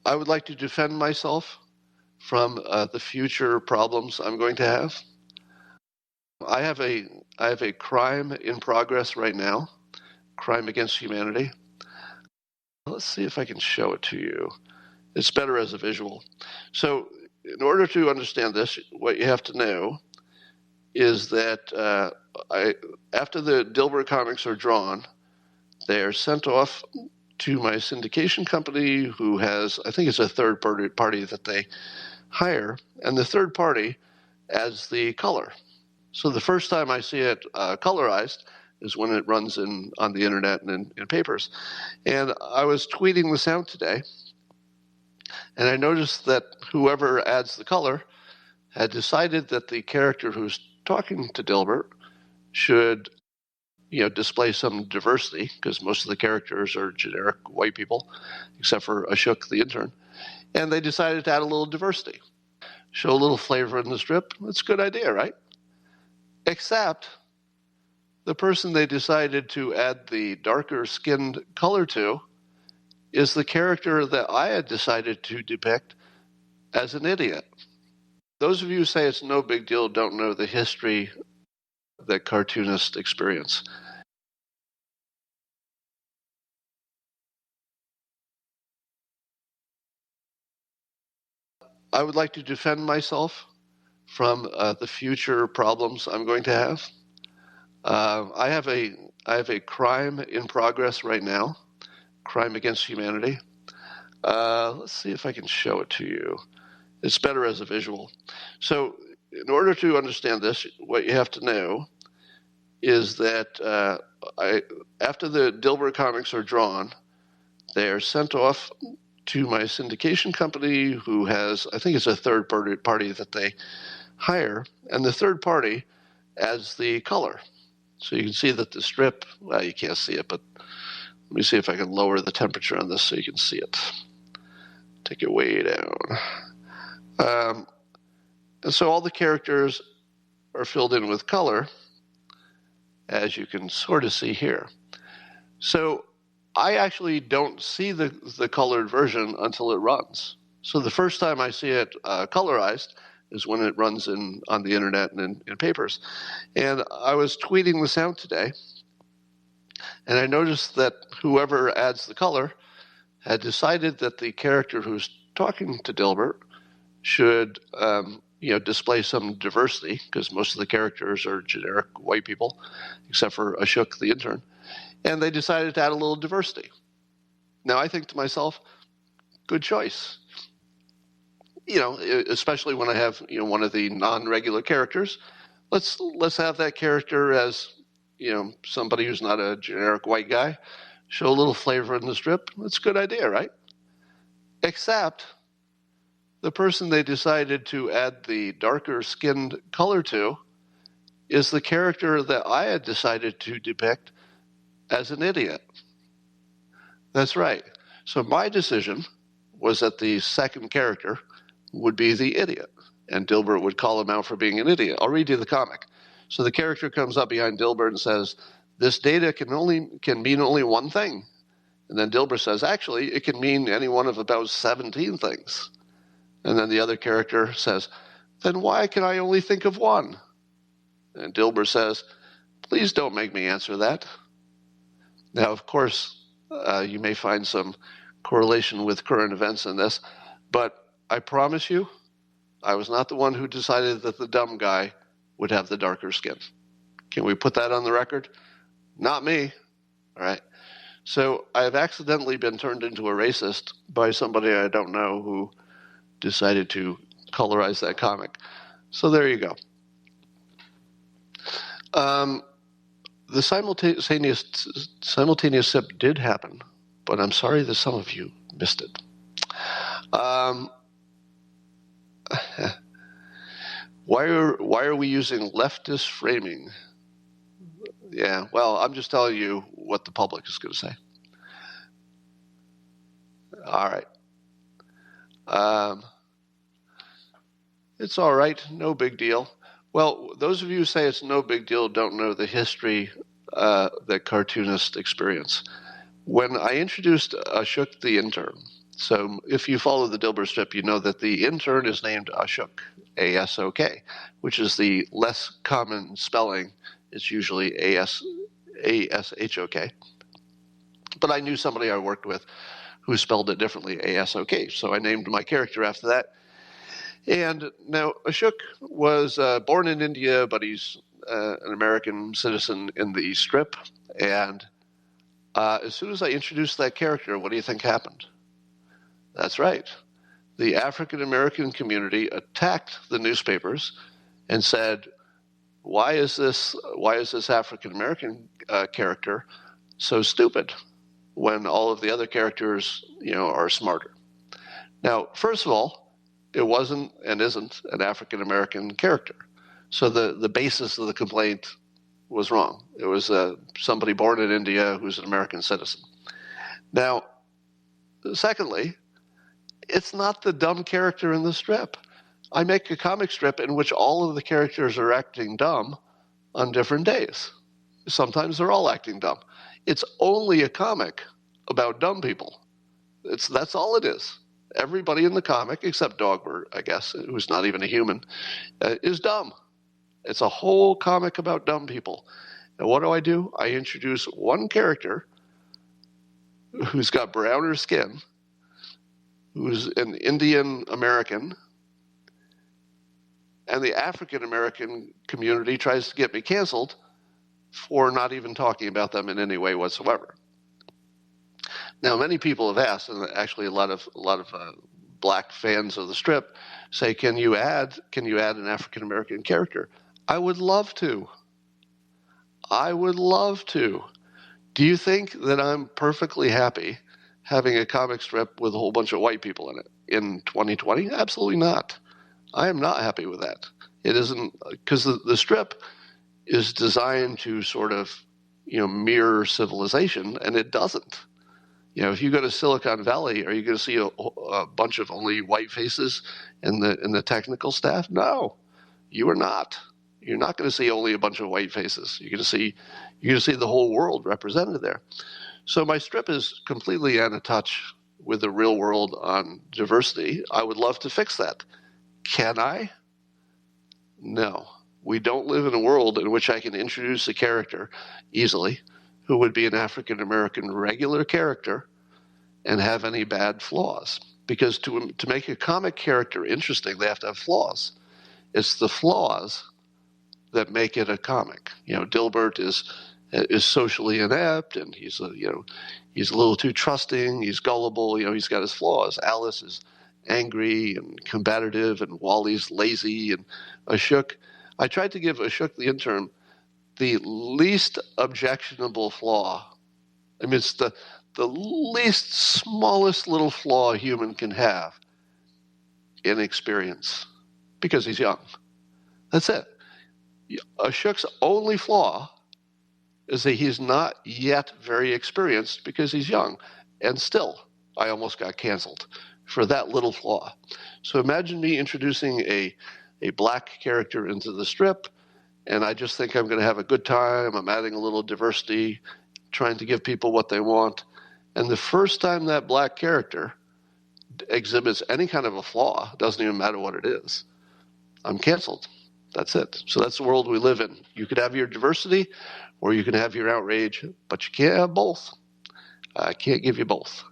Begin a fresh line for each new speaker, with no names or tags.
I would like to defend myself from the future problems I'm going to have. I have a crime in progress right now, crime against humanity. Let's see if I can show it to you. It's better as a visual. So in order to understand this, what you have to know is that after the Dilbert comics are drawn, they are sent off to my syndication company, who has, I think it's a third party that they hire, and the third party adds the color. So the first time I see it colorized is when it runs on the internet and in papers. And I was tweeting this out today, and I noticed that whoever adds the color had decided that the character who's talking to Dilbert should display some diversity, because most of the characters are generic white people, except for Ashok, the intern. And they decided to add a little diversity, show a little flavor in the strip. That's a good idea, right? Except the person they decided to add the darker skinned color to is the character that I had decided to depict as an idiot. Those of you who say it's no big deal don't know the history that cartoonists experience. I would like to defend myself from the future problems I'm going to have. I have a crime in progress right now, crime against humanity. Let's see if I can show it to you. It's better as a visual. So in order to understand this, what you have to know is that after the Dilbert comics are drawn, they are sent off to my syndication company, who has, I think it's a third party that they hire, and the third party adds the color. So you can see that the strip, well, you can't see it, but let me see if I can lower the temperature on this so you can see it. Take it way down. And so all the characters are filled in with color, as you can sort of see here. So I actually don't see the colored version until it runs. So the first time I see it colorized is when it runs on the internet and in papers. And I was tweeting this out today, and I noticed that whoever adds the color had decided that the character who's talking to Dilbert should display some diversity, because most of the characters are generic white people, except for Ashok, the intern. And they decided to add a little diversity. Now, I think to myself, good choice. Especially when I have one of the non-regular characters. Let's have that character as somebody who's not a generic white guy. Show a little flavor in the strip. That's a good idea, right? Except the person they decided to add the darker skinned color to is the character that I had decided to depict as an idiot. That's right. So my decision was that the second character would be the idiot, and Dilbert would call him out for being an idiot. I'll read you the comic. So the character comes up behind Dilbert and says, "This data can mean only one thing." And then Dilbert says, "Actually, it can mean any one of about 17 things." And then the other character says, "Then why can I only think of one?" And Dilbert says, "Please don't make me answer that." Now, of course, you may find some correlation with current events in this, but I promise you, I was not the one who decided that the dumb guy would have the darker skin. Can we put that on the record? Not me. All right. So I've accidentally been turned into a racist by somebody I don't know who decided to colorize that comic. So there you go. The simultaneous sip did happen, but I'm sorry that some of you missed it. Why are we using leftist framing? Yeah, well, I'm just telling you what the public is going to say. All right. It's all right, no big deal. Well, those of you who say it's no big deal don't know the history that cartoonists experience. When I introduced Ashok the intern, So if you follow the Dilbert strip, you know that the intern is named Ashok, A-S-O-K, which is the less common spelling. It's usually A-S-H-O-K. But I knew somebody I worked with who spelled it differently, A-S-O-K, so I named my character after that. And now Ashok was born in India, but he's an American citizen in the strip. And as soon as I introduced that character, what do you think happened? That's right. The African American community attacked the newspapers and said, "Why is this African American character so stupid when all of the other characters, are smarter?" Now, first of all, it wasn't and isn't an African American character, so the basis of the complaint was wrong. It was somebody born in India who's an American citizen. Now, secondly, it's not the dumb character in the strip. I make a comic strip in which all of the characters are acting dumb on different days. Sometimes they're all acting dumb. It's only a comic about dumb people. That's all it is. Everybody in the comic, except Dogbert, I guess, who's not even a human, is dumb. It's a whole comic about dumb people. And what do? I introduce one character who's got browner skin, who's an Indian American, and the African American community tries to get me canceled for not even talking about them in any way whatsoever. Now, many people have asked, and actually a lot of black fans of the strip say, "Can you add an African American character?" I would love to. Do you think that I'm perfectly happy having a comic strip with a whole bunch of white people in it in 2020? Absolutely not. I am not happy with that. It isn't, because the strip is designed to sort of, mirror civilization, and it doesn't. If you go to Silicon Valley, are you going to see a bunch of only white faces in the technical staff? No, you are not. You're not going to see only a bunch of white faces. You're going to see the whole world represented there. So my strip is completely out of touch with the real world on diversity. I would love to fix that. Can I? No. We don't live in a world in which I can introduce a character easily who would be an African American regular character and have any bad flaws. Because to make a comic character interesting, they have to have flaws. It's the flaws that make it a comic. Dilbert is socially inept, and he's a little too trusting. He's gullible. He's got his flaws. Alice is angry and combative, and Wally's lazy, and Ashok. I tried to give Ashok the intern the least objectionable flaw. I mean, it's the least smallest little flaw a human can have: inexperience, because he's young. That's it. Ashok's only flaw is that he's not yet very experienced because he's young. And still, I almost got canceled for that little flaw. So imagine me introducing a black character into the strip, and I just think I'm going to have a good time. I'm adding a little diversity, trying to give people what they want. And the first time that black character exhibits any kind of a flaw, doesn't even matter what it is, I'm canceled. That's it. So that's the world we live in. You could have your diversity or you can have your outrage, but you can't have both. I can't give you both.